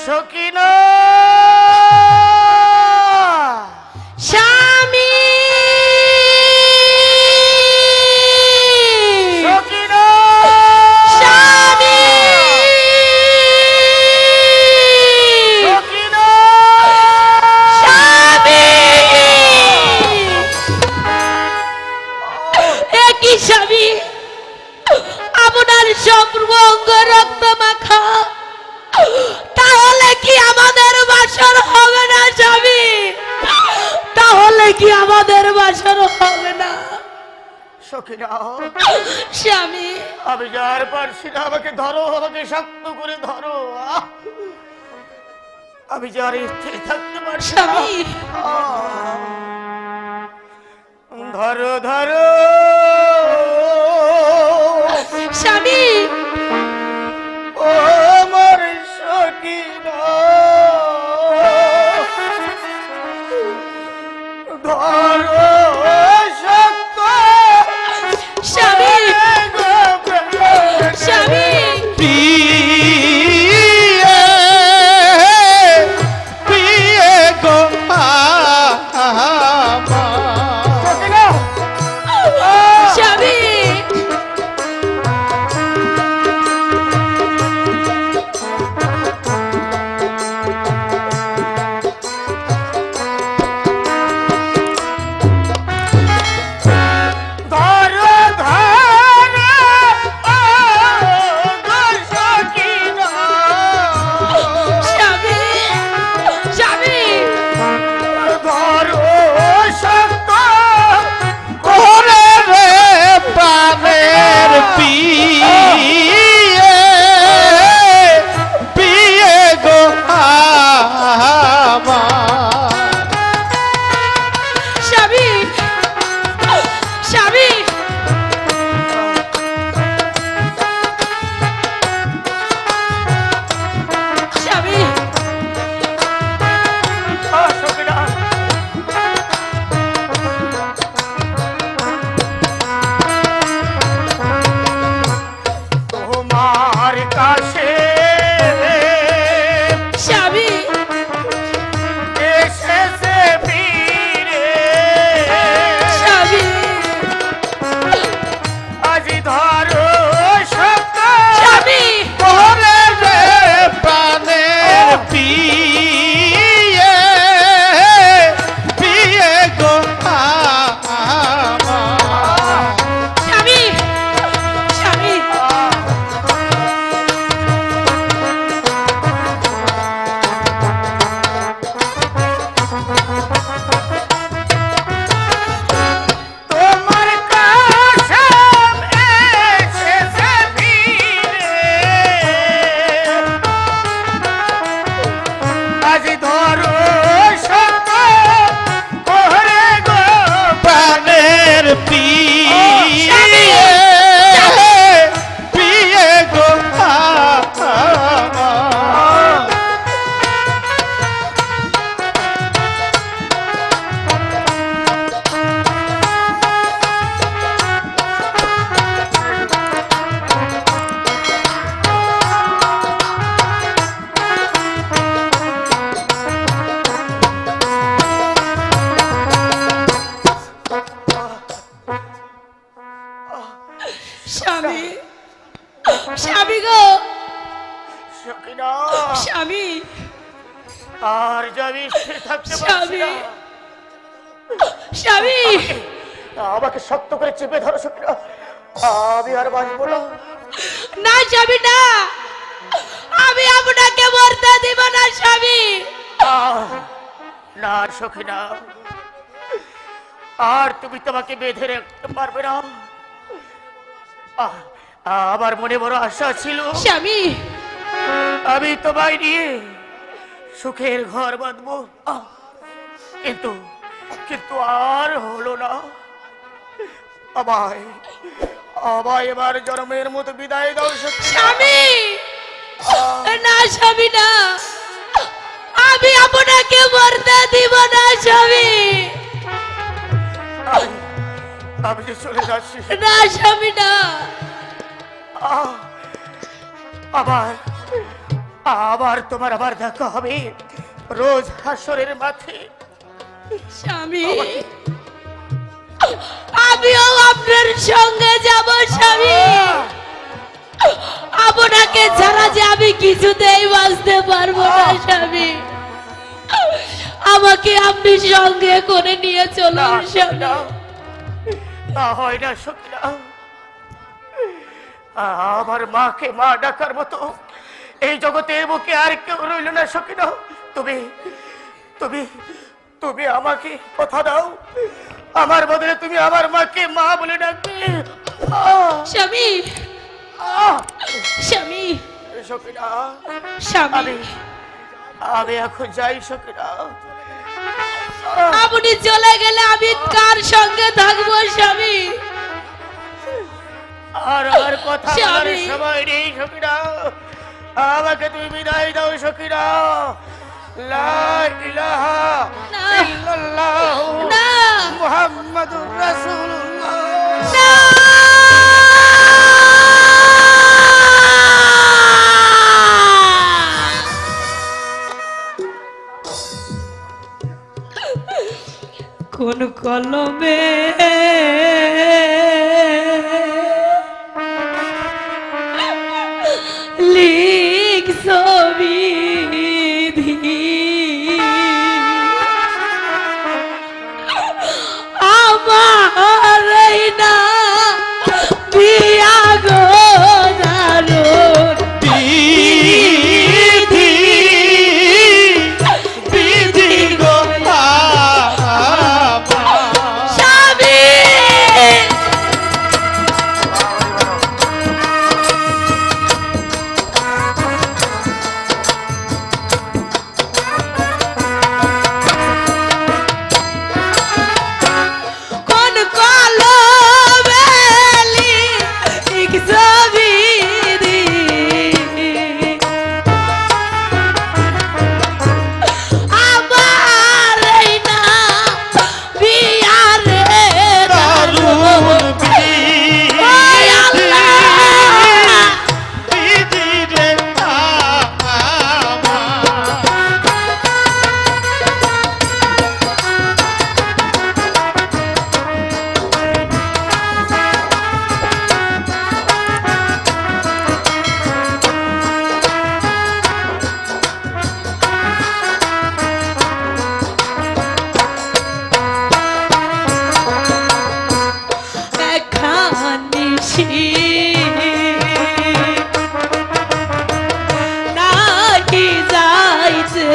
সকিনা স্বামী সকিনা স্বামী সকিনা স্বামী একই স্বামী আপনার সম্পূর্ণ অঙ্গ রক্ত মাখা, তাহলে কি আমাদের বাসর হবে না স্বামী? তাহলে কি আমাদের বাসর হবে না সকিনা? স্বামী আমি যার পারছি না, আমাকে ধরো, আমাকে শক্ত করে ধরো। আমি যার স্থির থাকতে পারছি না। স্বামী ধরো ধরো স্বামী ও আমার সকিনা, ধরো শক্ত স্বামী স্বামী পিয়ে পিয়ে গো স্বামী স্বামী স্বামী গো সকিনা, স্বামী আর যাবি স্থির থাকতে পারছি স্বামী না। স্বামী আমাকে শক্ত করে চেপে ধরো সকিনা, আমি আর বাঁচবো না। না স্বামী না, আমি আপনাকে মরতে দিব না স্বামী। না সখিনা, আর তুমি তোমাকে বেঁধে রাখতে পারবে না। আমার মনে বড় আশা ছিল স্বামী, আমি তোমায় নিয়ে সুখের ঘর বাঁধবো, কিন্তু কিন্তু আর হলো না। আমায় আমায় এবার জন্মের মতো বিদায় দাও সখী। স্বামী না স্বামী না, আমি আপনাকে মরতে দিব না স্বামী। আমি যে চলে যাচ্ছি। না স্বামী না। আবার আবার তোমার আবার দেখা হবে রোজ হাসরের মাঠে। স্বামী আমিও আপনার সঙ্গে যাব স্বামী। আপনাকে ছাড়া যে আমি কিছুতেই বাঁচতে পারবো না স্বামী। আমাকে আপনি সঙ্গে করে নিয়ে চলুন স্বামী। তা হয় না সখী না। আমার মাকে মা ডাকার মতো এই জগতে বুকে আর কেউ রইল না সখী না। তুমি তুমি তুমি আমাকে কথা দাও, আমার বদলে তুমি আমার মাকে মা বলে ডাকবে। স্বামী স্বামী সখী না, স্বামী আমি এখন যাই সখী না। আপনি চলে গেলে আমি কার সঙ্গে থাকবো স্বামী? আর আর কথা বলার স্বামী। সময় নেই সখী না। আমাকে তুমি বিদায় দাও সখী না। লা ইলাহা না। ইল্লাল্লাহু না। মুহাম্মাদুর রাসূলুল্লাহ। না। কোন কলমে লিখছো বিধি, আমার এই না বিয়া গো দারুণ বিধি, বিধি গো স্বামী। কোন কলমে লিখছো বিধি, আমার এই না বিয়া রে দারুণ বিধি, ওই আল্লাহ। খানিসি নাকি যাইছে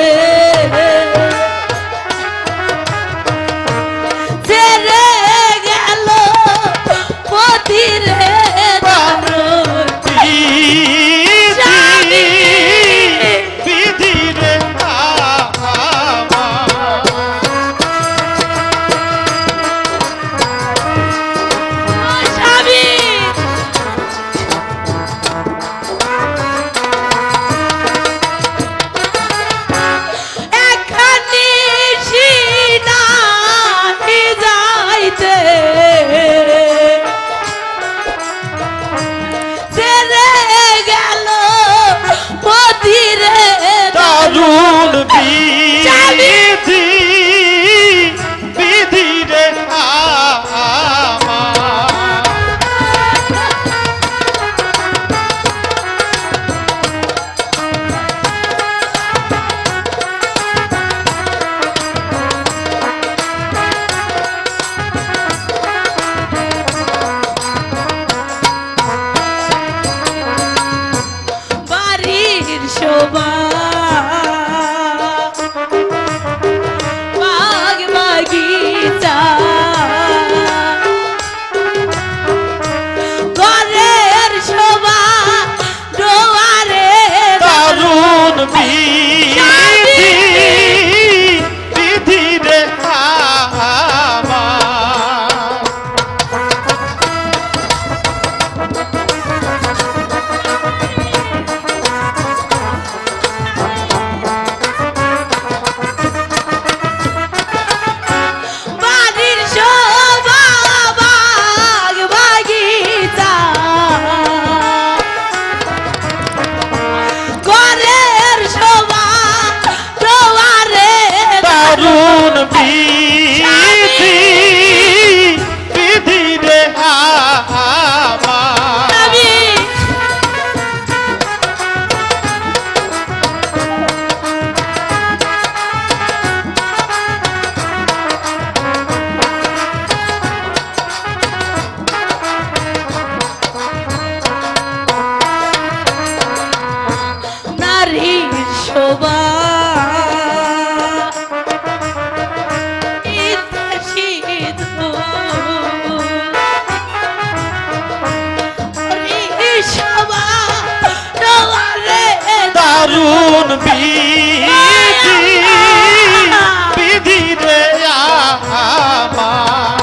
ছেড়ে গেল পতিরে দারুণ স্বামী। স্বামী শোভা সিধু শোভা তোমারে দারুণ বিধি বিধি রে আমার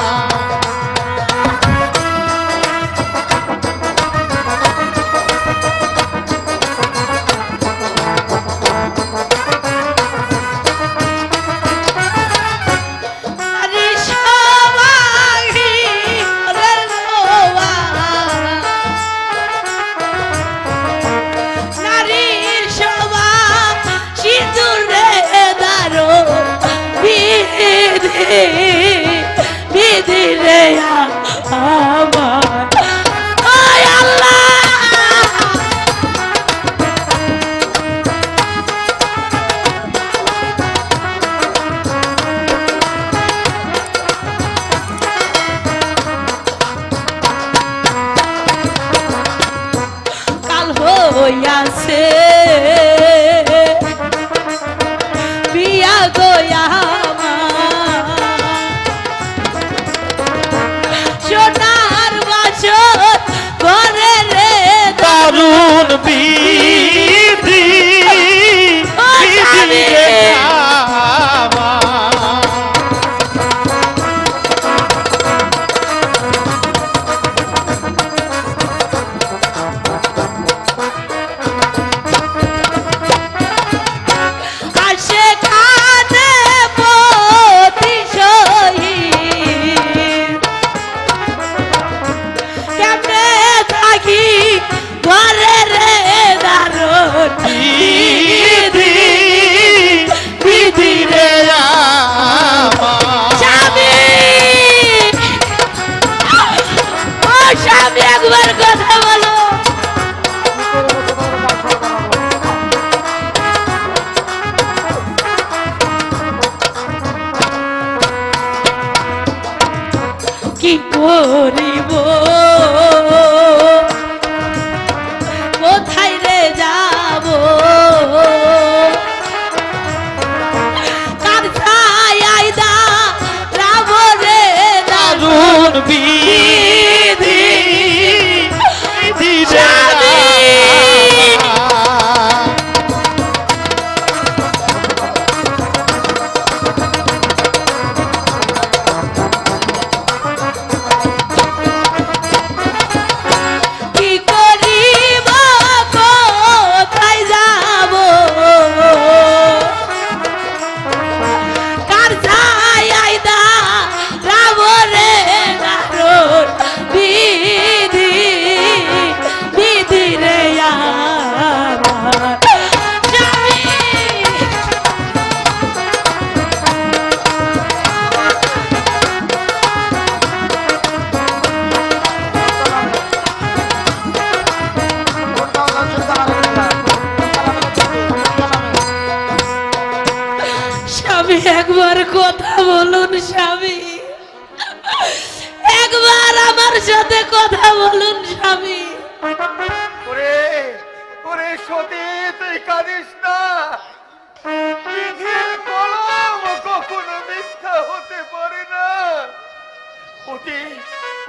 আরে শোভা রে শোভা নারীর শোভা সিঁদুরে দারো বিধি বিধি রে আমার ওই আল্লাহ কাল হইয়াছে বিয়া গোয়া সোনার বাসর ঘরে রে দারুণ বিধি বিধি রে আমার আসে কানে পতি শহীদ কেমনে থাকি ঘরে রে দারুণ বিধি বিধি রে আমার স্বামী ও স্বামী একবার কথা বলো কি করিব কোথায় রে যাব কার ছায় আইদা রাব রে দারুণ বিধি বিধি রে আমার কি করিব কোথায় যাব কার ছায় আইদা রাব রে দারুণ বিধি বিধি রে আমার স্বামী স্বামী একবার কথা বলুন স্বামী একবার আমার সাথে কথা বলুন স্বামী ওরে ওরে সতী তুই কাঁদিস না বিধির কলম কখনো মিথ্যা হতে পারে না অতি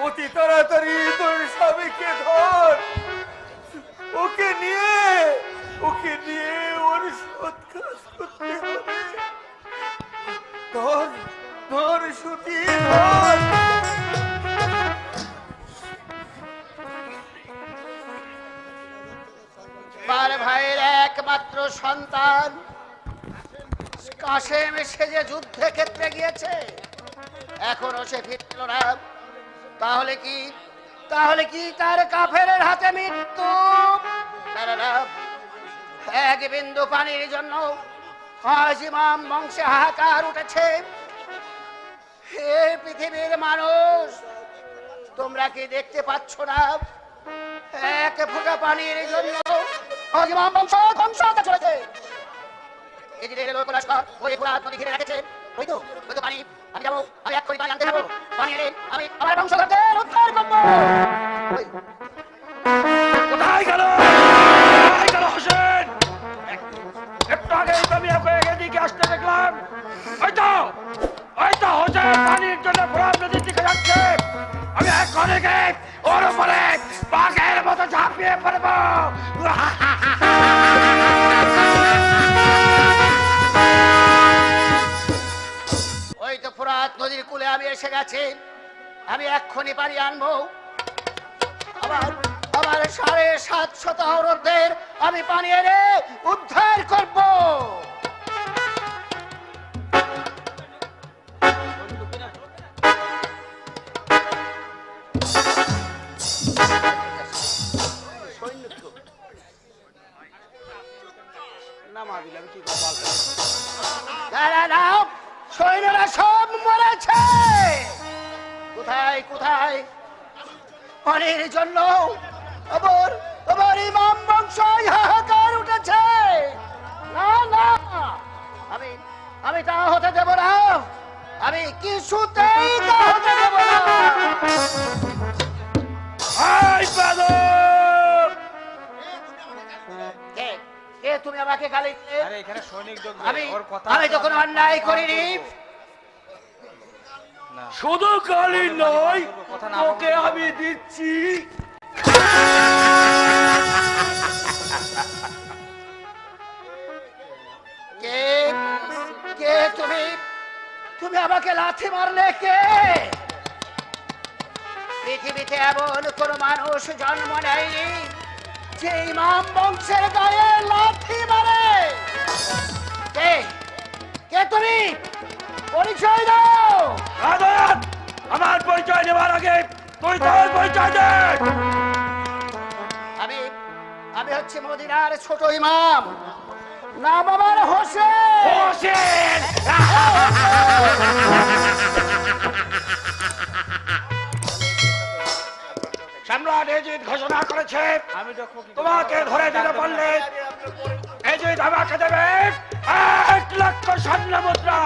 অতি তাড়াতাড়ি তোর স্বামীকে ধর ওকে নিয়ে ওর সৎকাজ করতে হবে ধর ধর সতী ধর আমার ভাইয়ের একমাত্র সন্তান কাশেম সে যে যুদ্ধে ক্ষেত্রে গিয়েছে এখনো সে ফিরল না তাহলে কি তার কাফেরের হাতে মৃত্যু না, না, না। এক বিন্দু পানির জন্য আজ ইমাম বংশে হাহাকার উঠেছে হে পৃথিবীর মানুষ তোমরা কি দেখতে পাচ্ছ না এক ফোঁটা পানির জন্য আজ ইমাম বংশ ধ্বংস হতে চলেছে এই যে রেল কৈলাসহর ওই পুরাত নদী ঘিরে রেখেছে ওই তো পানি আমি যাবো আমি এক কোটি পানি আনতে যাবো পানি এনে আমি আমার বংশধরকে উদ্ধার করবো ওই। কোথায় গেল হোসেন একটু ঝাঁপিয়ে পড়বো। ওই তো ফোরাত নদীর কূলে আমি এসে গেছি, আমি এক্ষুনি পানি আনবো। আমার আমার 750 তাওরদের আমি পানি এনে উদ্ধার করব। সৈন্যরা সব মরেছে। কোথায় কোথায় পানির জন্য আবার ইমাম বংশ হাহাকার উঠেছে। না না, আমি আমি তা হতে দেব না, আমি কিছুতেই তা হতে দেব না। কে কে তুমি আমাকে গালি দিলে? আরে এখানে সৈনিক যোগ আমি ওর কথা আমি তো কোনো অন্যায় করিনি। শুধু গালি নয়, কথা না ওকে আমি দিচ্ছি। কে কে তুমি তুমি আমাকে লাথি মারলে? কে? পৃথিবীতে এমন কোন মানুষ জন্ম নেয়নি যে ইমাম বংশের গায়ে লাথি মারে। কে কে তুমি? পরিচয় দাও। আদালত, আমার পরিচয় নেবার আগে তুই তোর পরিচয় দে। আমি আমি হচ্ছে মদিনার ছোট ইমাম, নাম আমার হোসেন। হোসেন! সম্রাট এজিদ ঘোষণা করেছে তোমাকে ধরে দিতে পারলে এজিদ আমাকে দেবে 1 লক্ষ স্বর্ণ মুদ্রা।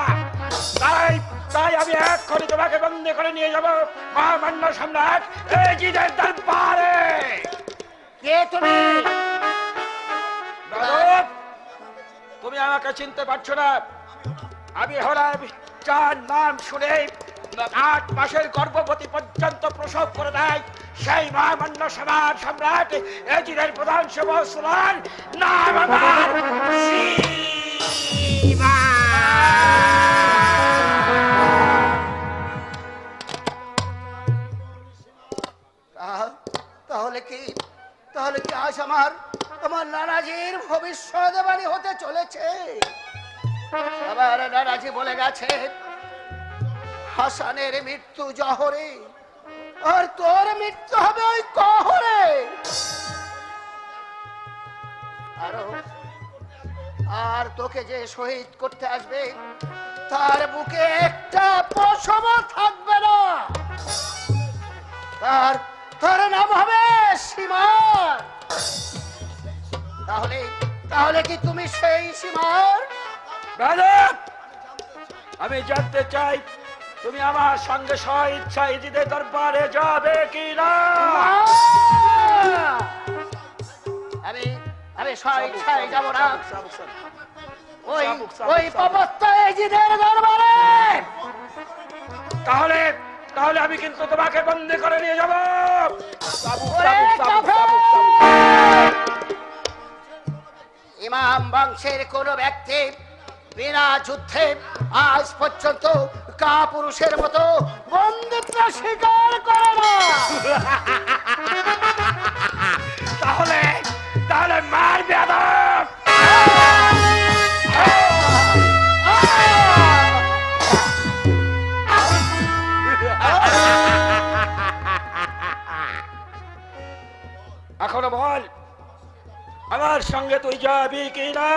তাই তাই আমি এক্ষুনি তোমাকে বন্দী করে নিয়ে যাব মহামান্য সম্রাট এজিদের দরবারে। কে তুমি? দাদব, তুমি আমাকে চিনতে পারছো না? আমি হলাম যার নাম শুনে 8 মাসের গর্ভবতী পর্যন্ত প্রসব করে দেয় সেই মহামান্য সম্রাট এজিদের প্রধান সেবক সুলান, নাম আমার শিবা। তাহলে কি আজ আমার নানাজির ভবিষ্যৎবাণী হতে চলেছে? আমার নানাজি বলে গেছে হাসানের মৃত্যু জহরে, আর তোর মৃত্যু হবে ওই কহরে। আর তোকে যে শহীদ করতে আসবে তার বুকে একটা পশম থাকবে না। তার নাম হবে সীমার। তাহলে কি তুমি সেই সীমার? দাদব, আমি জানতে চাই তুমি আমার সঙ্গে স্বইচ্ছা এজিদের দরবারে যাবে কি না? আমি স্বইচ্ছায় যাব না। ওই পাপাত্তা এজিদের দরবারে। তাহলে আমি কিন্তু তোমাকে বন্দী করে নিয়ে যাব। ইমাম বংশের কোন ব্যক্তি বিনা যুদ্ধে আজ পর্যন্ত কাপুরুষের মতো বন্দিত্ব স্বীকার করে না। তাহলে মার বেয়াদব। এখনো বল, আমার সঙ্গে তুই যাবি কি না?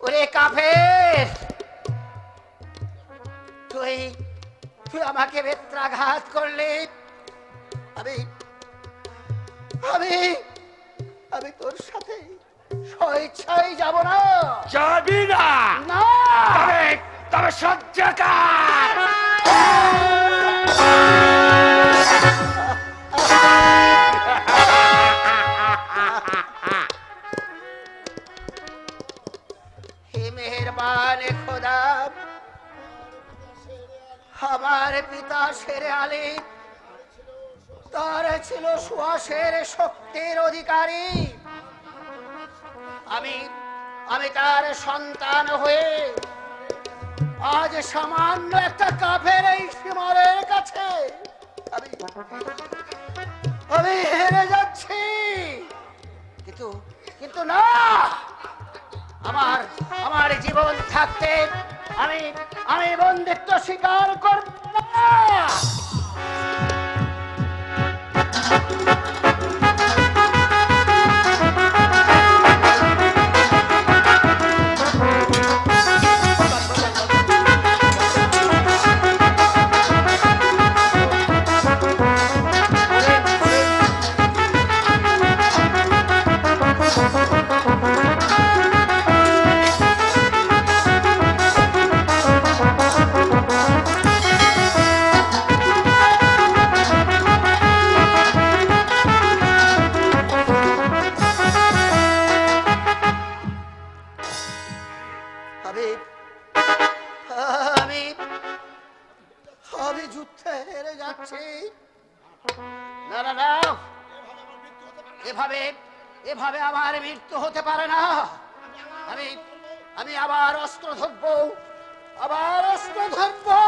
ওরে কাফের, তুই আমাকে বেত্রাঘাত করলি। আমি তোর সাথে স্বেচ্ছায় যাব না। যাবি না? না। তবে সহ্য কর। হে মেহেরবান খোদা, আমার পিতা শেরে আলী তার ছিল সুয়াসের শক্তির অধিকারী। আমি আমি তার সন্তান হয়ে আজ সামান্য একটা কাফের এই সীমারের কাছে আমি আমি হেরে যাচ্ছি। কিন্তু কিন্তু না, আমার আমার জীবন থাকতে আমি আমি বন্দিত্ব স্বীকার করব না। আমি আমি যুদ্ধে হেরে যাচ্ছি। না না না, এভাবে এভাবে আমার মৃত্যু হতে পারে না। আমি আমি আবার অস্ত্র ধরবো, আবার অস্ত্র ধরবো।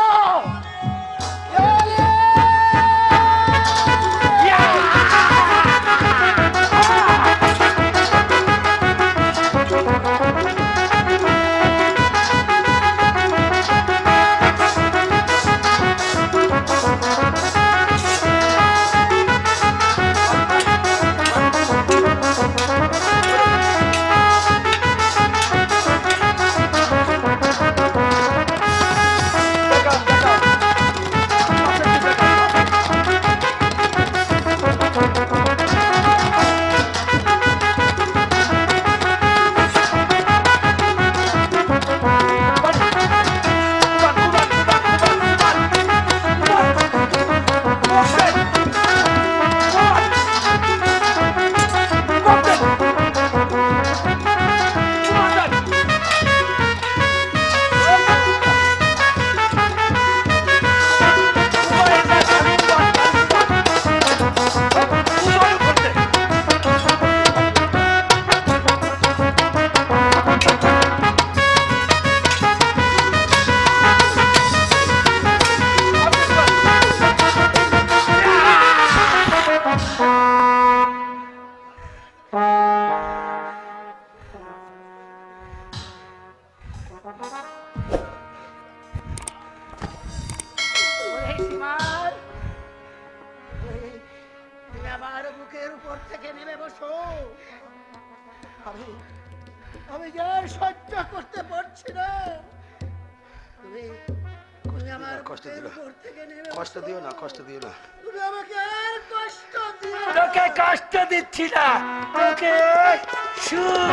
তুমি আমার বুকের উপর থেকে নেমে বসো। আমি আর সহ্য করতে পারছি না। তুমি তুমি আমার বুকের উপর থেকে নেমে কষ্ট দিও না, কষ্ট দিও না। তুমি আমাকে আর কষ্ট দিও না। তোকে কষ্ট দিচ্ছি না, তোকে সুখ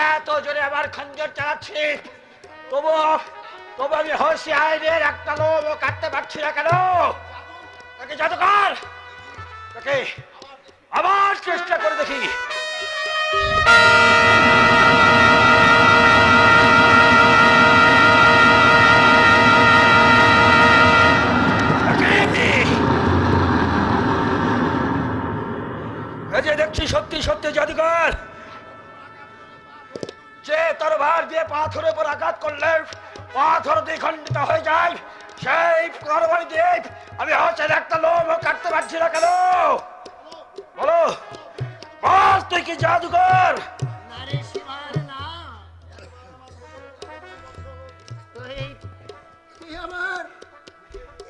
এত জোরে আবার খঞ্জর চালাচ্ছি, তবু তবু আমি হসি আইনের একটা লোক কাটতে পারছি না কেন? তাকে জাদুকর, তাকে আবার চেষ্টা করে দেখি। দেখছি সত্যি সত্যি জাদুকর, যে তরবার দিয়ে পাথরের উপর আঘাত করলে পাথর দ্বিখণ্ডিত হয়ে যায়, সেই তরবারি দিয়ে আমি হচ্ছেন একটা লোম কাটতে পারছি না কেন? বলো বস, তুই কি জাদুকর? নারে শিবার না, তুই আমার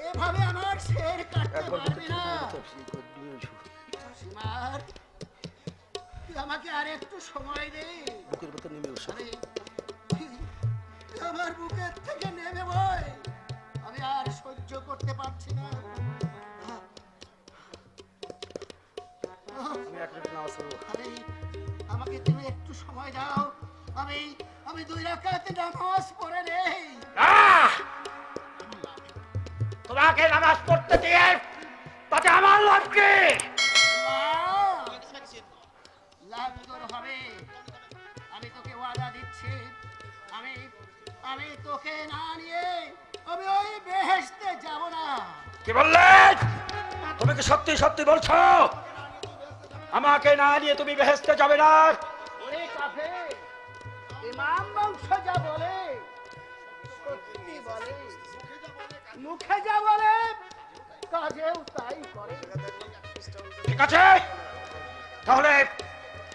এভাবে আমার শের কাটতে পারবি না। শিবার, তুই আমাকে আর একটু সময় দে। বুকের ভেতর নেমে বসো। আমার বুকের থেকে নেমে বয়, আমি আর সহ্য করতে পারছি না। আমাকে তুমি একটু সময় দাও, আমি আমি 2 রাকাত নামাজ পড়ে নেই। তোমাকে নামাজ পড়তে দিয়ে তাতে আমার লাভ কি? লাভ তোর হবে তবে আমি তোকে ওয়াদা দিচ্ছি, আমি আমি তোকে না নিয়ে আমি ওই বেহেশতে যাব না। কি বললে? তুমি কি সত্যি সত্যি বলছো আমাকে না নিয়ে তুমি বেহেশতে যাবে না? ওরে কাফের, ইমাম বংশ যা বলে সত্যি বলে, মুখে যা বলে কাজেও তাই করে। ঠিক আছে, তাহলে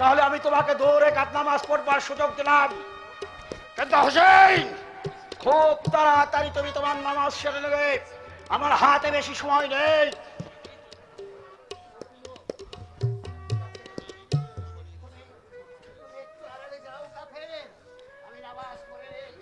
তাহলে আমি তোমাকে দৌড়ে কাত নামাজ পড়বার সুযোগ দিলাম, কিন্তু হোসেন খুব তাড়াতাড়ি তুমি তোমার নামাজ সেরে নেবে, আমার হাতে বেশি সময় নেই। একটু আড়ালে যাও কাফের, আমি নামাজ পড়ে নেই।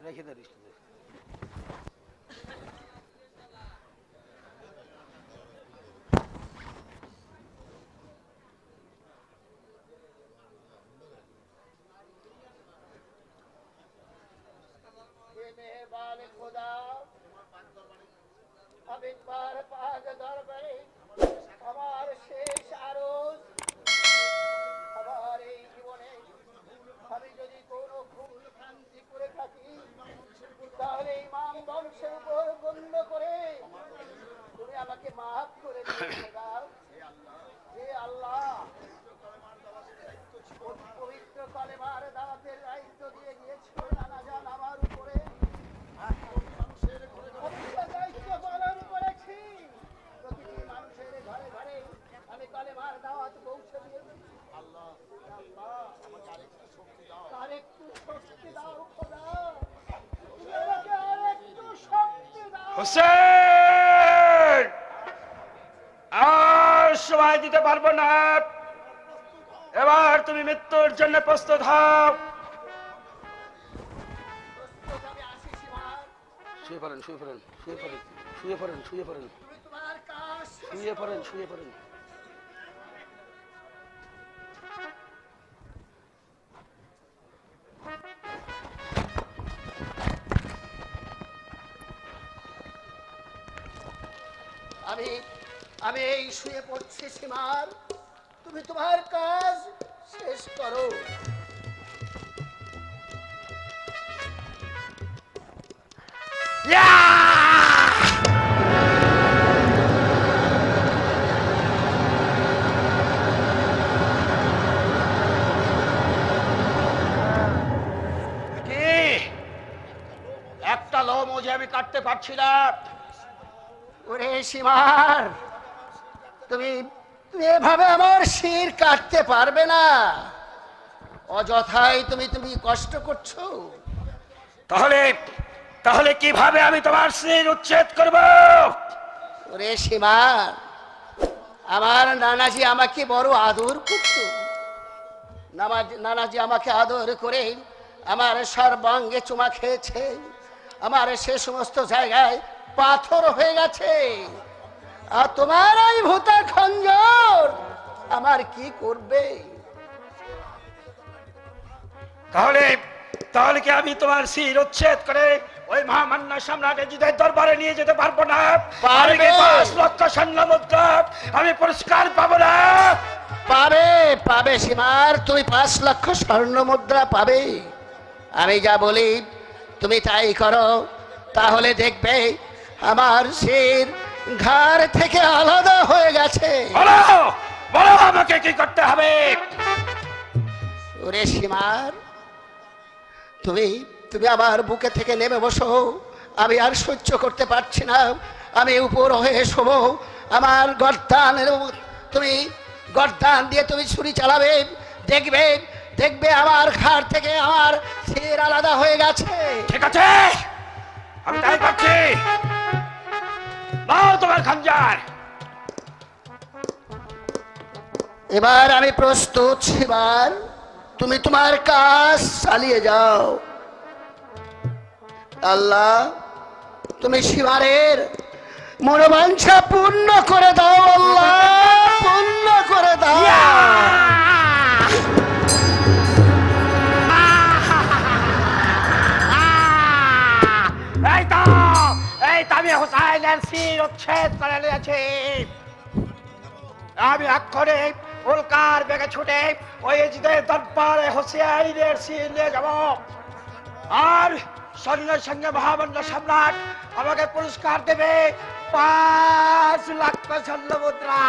রেখে দে রিস্ট দে। हे मेहरबान खुदा, अब एक बार पाक दरबारे हमारे शेष आरोज हमारे জীবনে আমি যদি কোনো ভুল ভ্রান্তি করে থাকি তাহলে ইমাম বংশের উপর গণ্য করে তুমি আমাকে মাফ করে দাও। হে আল্লাহ, পবিত্র কলেমার দাওয়াতের দায়িত্ব দিয়ে গিয়েছিল নানা জান আমার উপরে, দায়িত্ব পালন করেছি। প্রতিটি মানুষের ঘরে ঘরে আমি কলেমার দাওয়াত পৌঁছে দিয়েছি। আল্লাহ আরেকটু শক্তি দাও খোদা, তুমি আমাকে আরেকটু শক্তি দাও। হোসেন আর সময় দিতে পারবো না, এবার তুমি মৃত্যুর জন্য প্রস্তুত হও। আমি আসি সীমার, শুয়ে পড়েন, শুয়ে পড়েন, শুয়ে পড়েন, শুয়ে পড়েন, শুয়ে পড়েন, তুমি তোমার কাজ শুয়ে পড়েন, শুয়ে পড়েন। আমি আমি এই শুয়ে পড়ছি সীমার, তুমি তোমার কাজ শেষ করো। কি একটা লোমও যে আমি কাটতে পারছি না? ওরে সীমার, তুমি তুমি এভাবে আমার শির কাটতে পারবে না, অযথাই তুমি তুমি কষ্ট করছো। তাহলে তাহলে কিভাবে আমি তোমার শির উচ্ছেদ করব? ওরে সীমার, আমার নানাজি আমাকে বড় আদর করতো, নানাজি আমাকে আদর করে আমার সর্বাঙ্গে চুমা খেয়েছে, আমার সে সমস্ত জায়গায় পাথর হয়ে গেছে, আর তোমার এই ভূতের খঞ্জর আমার কি করবে? তাহলে তাহলে কি আমি তোমার শির উচ্ছেদ করে ওই মহামান্য সম্রাট এজিদের দরবারে নিয়ে যেতে পারবো না? পারবে। 5 লক্ষ সৈন্য মুদ্রা আমি পুরস্কার পাবো না? পাবে, পাবে সীমার, তুমি 5 লক্ষ স্বর্ণ মুদ্রা পাবে। আমি যা বলি তুমি তাই করো, তাহলে দেখবে আমার শির ঘাড় থেকে আলাদা হয়ে গেছে। বলো বলো আমাকে কি করতে হবে? ওরে সীমার, তুমি তুমি আমার বুকে থেকে নেমে বসো, আমি আর সহ্য করতে পারছি না, আমি উপর হয়ে শোবো, আমার গর্দান তুমি গর্দান দিয়ে তুমি ছুরি চালাবে, দেখবে দেখবে আমার ঘাট থেকে আমার শির আলাদা হয়ে গেছে। ঠিক আছে, আমি তাই করছি। নাও তোমার খঞ্জার। এবার আমি প্রস্তুত শিবার, তুমি তোমার কাজ চালিয়ে যাও। আল্লাহ, তুমি শিবারের মনোবাঞ্ছা পূর্ণ করে দাও। আল্লাহ, পূর্ণ করে দাও। এই তো আমি হুসাইনের শির উচ্ছেদ করে নিয়েছি। আমি এক্ষণে উল্কার বেগে ছুটে ওই জিদের দরবারে হুসাইনের শির নিয়ে যাব। আর সঙ্গে সঙ্গে মহামান্য সম্রাট আমাকে পুরস্কার দেবে 5 লাখ স্বর্ণ মুদ্রা।